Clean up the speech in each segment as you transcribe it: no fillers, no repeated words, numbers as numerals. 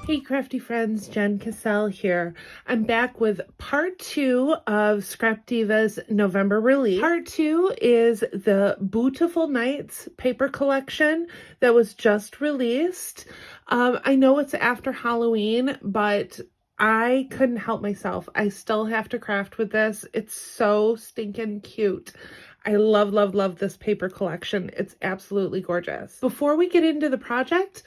Hey crafty friends, Jen Cassell here. I'm back with part 2 of Scrap Diva's November release. Part 2 is the Boo-tiful Nights paper collection that was just released. I know it's after Halloween, but I couldn't help myself. I still have to craft with this. It's so stinking cute. I love, love, love this paper collection. It's absolutely gorgeous. Before we get into the project,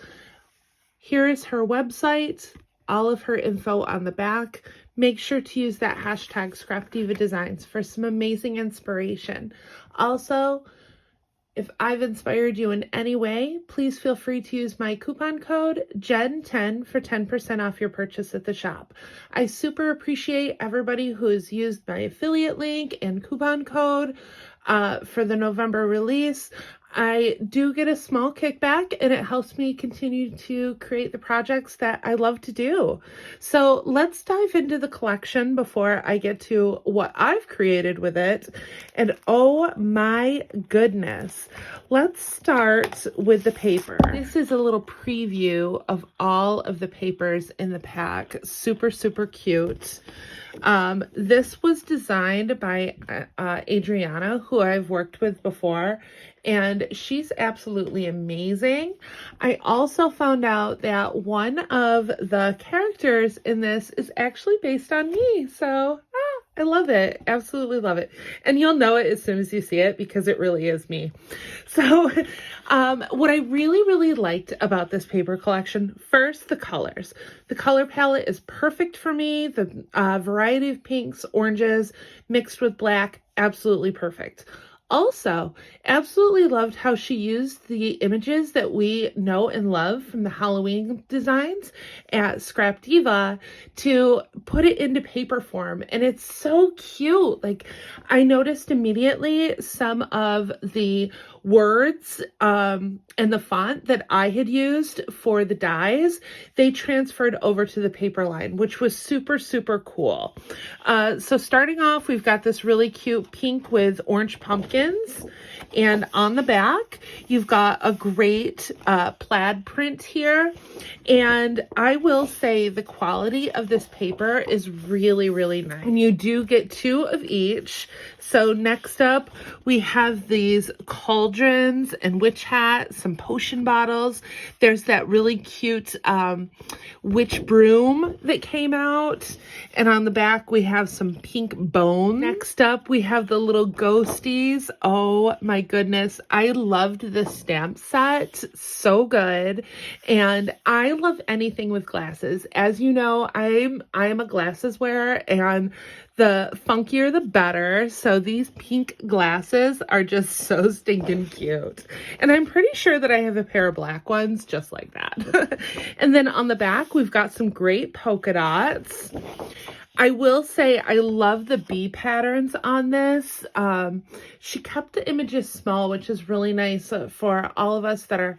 here is her website, all of her info on the back. Make sure to use that hashtag ScrapDivaDesigns for some amazing inspiration. Also, if I've inspired you in any way, please feel free to use my coupon code JEN10 for 10% off your purchase at the shop. I super appreciate everybody who has used my affiliate link and coupon code for the November release. I do get a small kickback and it helps me continue to create the projects that I love to do. So let's dive into the collection before I get to what I've created with it. And oh my goodness, let's start with the paper. This is a little preview of all of the papers in the pack. Super, super cute. This was designed by Adriana, who I've worked with before, and she's absolutely amazing. I also found out that one of the characters in this is actually based on me, so I love it. Absolutely love it. And you'll know it as soon as you see it because it really is me. So what I really, really liked about this paper collection, first, the colors. The color palette is perfect for me. The variety of pinks, oranges, mixed with black, absolutely perfect. Also, absolutely loved how she used the images that we know and love from the Halloween designs at Scrap Diva to put it into paper form. And it's so cute. Like, I noticed immediately some of the words and the font that I had used for the dies, they transferred over to the paper line, which was super, super cool. So starting off, we've got this really cute pink with orange pumpkins. And on the back, you've got a great plaid print here. And I will say the quality of this paper is really, really nice. And you do get 2 of each. So next up, we have these cauldrons and witch hats, some potion bottles. There's that really cute witch broom that came out. And on the back, we have some pink bones. Next up, we have the little ghosties. Oh my goodness. I loved this stamp set. So good. And I love anything with glasses. As you know, I'm a glasses wearer, and the funkier the better. So these pink glasses are just so stinking cute. And I'm pretty sure that I have a pair of black ones just like that. And then on the back, we've got some great polka dots. I will say I love the bee patterns on this. She kept the images small, which is really nice for all of us that are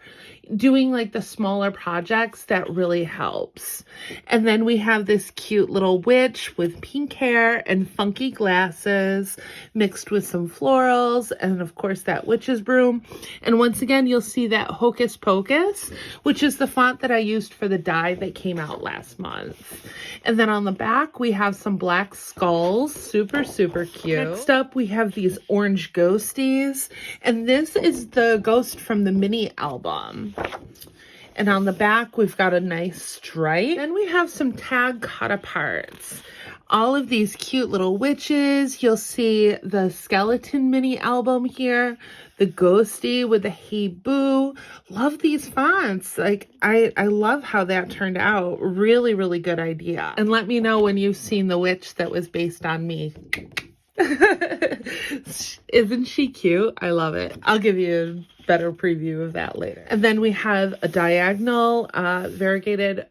doing like the smaller projects. That really helps. And then we have this cute little witch with pink hair and funky glasses mixed with some florals, and of course that witch's broom. And once again, you'll see that Hocus Pocus, which is the font that I used for the die that came out last month. And then on the back, we have some black skulls. Super, super cute. Next up, we have these orange ghosties. And this is the ghost from the mini album. And on the back, we've got a nice stripe. Then we have some tag cut aparts. All of these cute little witches. You'll see the skeleton mini album here. The ghosty with the Hey Boo. Love these fonts. Like, I love how that turned out. Really, really good idea. And let me know when you've seen the witch that was based on me. Isn't she cute? I love it. I'll give you a better preview of that later. And then we have a diagonal variegated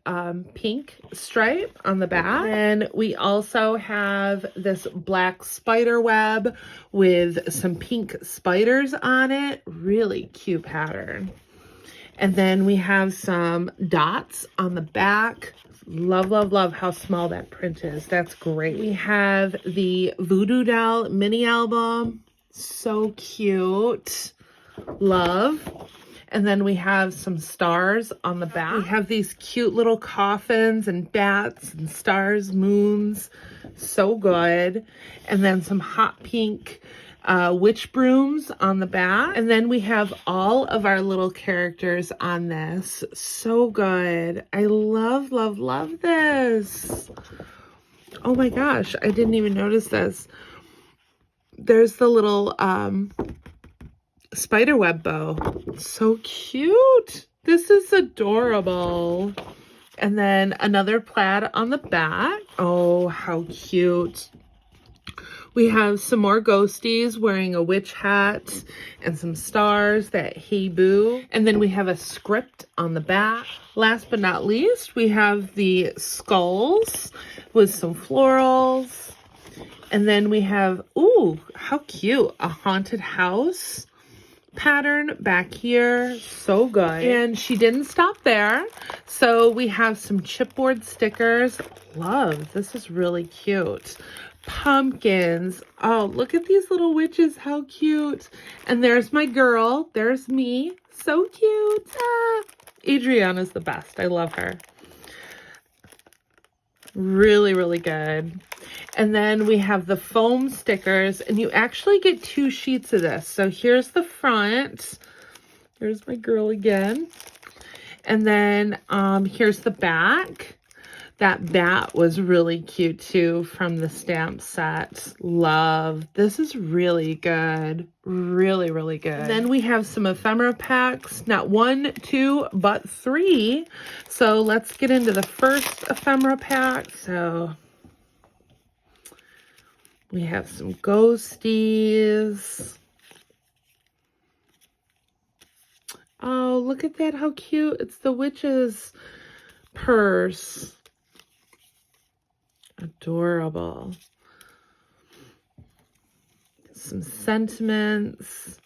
pink stripe on the back. And we also have this black spider web with some pink spiders on it. Really cute pattern. And then we have some dots on the back. Love, love, love how small that print is. That's great. We have the Voodoo Doll mini album. So cute. Love. And then we have some stars on the back. We have these cute little coffins and bats and stars, moons. So good. And then some hot pink witch brooms on the back. And then we have all of our little characters on this. So good. I love, love, love this. Oh my gosh, I didn't even notice this. There's the little spiderweb bow. So cute. This is adorable. And then another plaid on the back. Oh, how cute. We have some more ghosties wearing a witch hat and some stars that Hey Boo. And then we have a script on the back. Last but not least, we have the skulls with some florals. And then we have, ooh, how cute, a haunted house pattern back here. So good. And she didn't stop there. So we have some chipboard stickers. Love, this is really cute. Pumpkins. Oh, look at these little witches. How cute. And there's my girl. There's me. So cute. Ah, Adriana's the best. I love her. Really, really good. And then we have the foam stickers, and you actually get 2 sheets of this. So here's the front. Here's my girl again. And then here's the back. That bat was really cute too from the stamp set. Love. This is really good. Really, really good. And then we have some ephemera packs. Not 1, 2, but 3. So let's get into the first ephemera pack. So we have some ghosties. Oh, look at that. How cute. It's the witch's purse. Adorable. Some sentiments.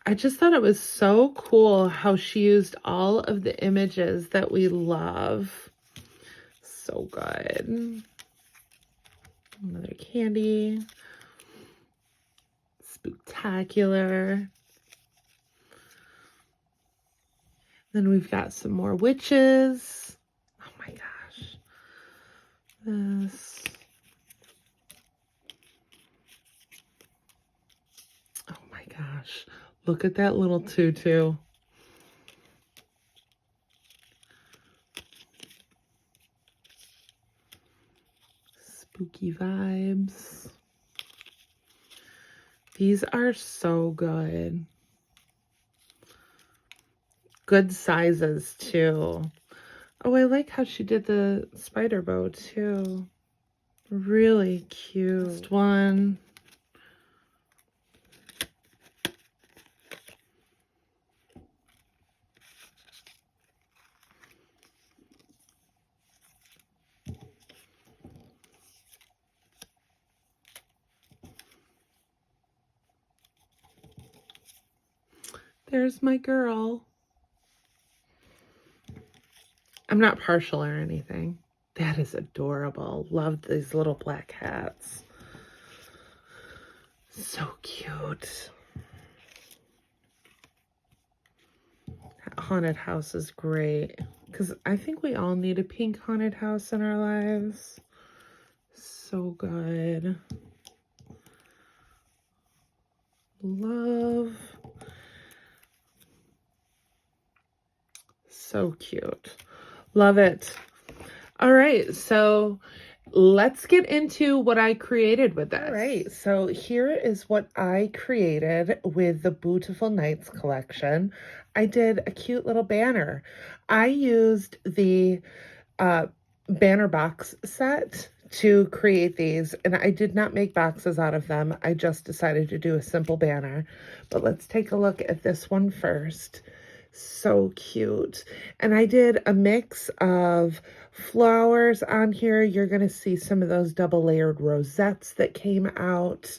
I just thought it was so cool how she used all of the images that we love. So good. Another candy. Spooktacular. Then we've got some more witches. Oh my gosh. This. Oh my gosh. Look at that little tutu. Spooky vibes. These are so good. Good sizes too. Oh, I like how she did the spider bow too. Really cute. Next one. There's my girl. I'm not partial or anything. That is adorable. Love these little black hats. So cute. That haunted house is great. Because I think we all need a pink haunted house in our lives. So good. Love. So cute. Love it. All right, so let's get into what I created with this. All right, so here is what I created with the Boo-tiful Nights collection. I did a cute little banner. I used the banner box set to create these, and I did not make boxes out of them. I just decided to do a simple banner. But let's take a look at this one first. So cute. And I did a mix of flowers on here. You're going to see some of those double layered rosettes that came out.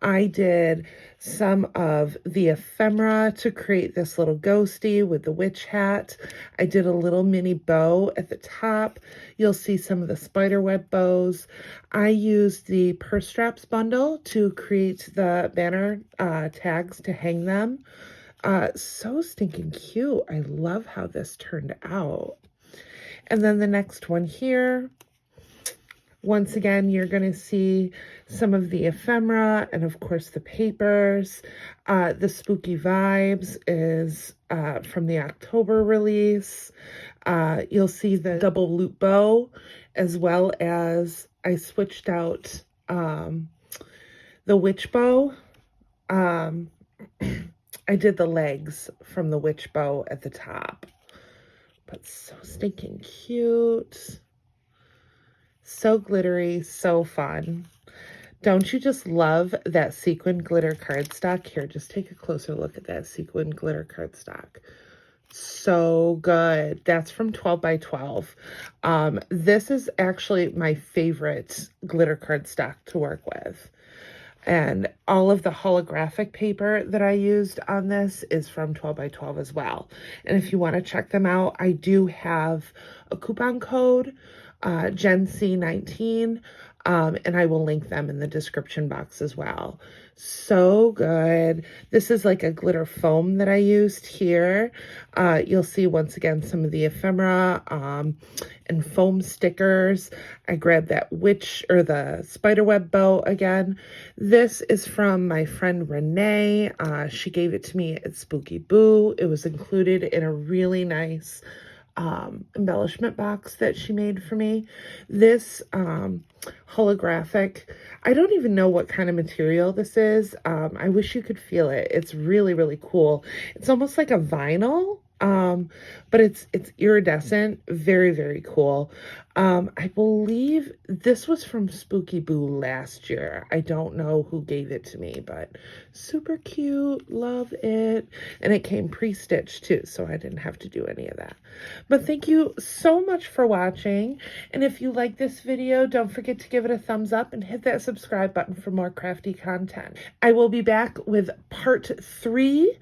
I did some of the ephemera to create this little ghosty with the witch hat. I did a little mini bow at the top. You'll see some of the spiderweb bows. I used the purse straps bundle to create the banner tags to hang them. So stinking cute. I love how this turned out. And then the next one here, once again, you're going to see some of the ephemera and, of course, the papers. The Spooky Vibes is from the October release. You'll see the double loop bow, as well as I switched out the witch bow. I did the legs from the witch bow at the top. But so stinking cute. So glittery, so fun. Don't you just love that sequin glitter cardstock? Here, just take a closer look at that sequin glitter cardstock. So good. That's from 12 by 12. This is actually my favorite glitter cardstock to work with. And all of the holographic paper that I used on this is from 12 by 12 as well. And if you want to check them out, I do have a coupon code, JENNCASCELL19, and I will link them in the description box as well. So good. This is like a glitter foam that I used here. You'll see once again some of the ephemera and foam stickers. I grabbed that witch or the spiderweb bow again. This is from my friend Renee. She gave it to me at Spooky Boo. It was included in a really nice embellishment box that she made for me. This holographic, I don't even know what kind of material this is. I wish you could feel it. It's really, really cool. It's almost like a vinyl, but it's iridescent. Very, very cool. I believe this was from Spooky Boo last year. I don't know who gave it to me, but super cute. Love it. And it came pre-stitched too, so I didn't have to do any of that. But thank you so much for watching. And if you like this video, don't forget to give it a thumbs up and hit that subscribe button for more crafty content. I will be back with part 3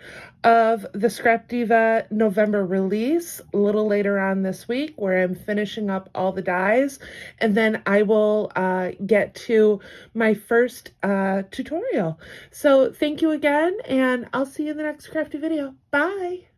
of the Scrap Diva November release a little later on this week, where I'm finishing up all the dies, and then I will get to my first tutorial. So thank you again, and I'll see you in the next crafty video. Bye!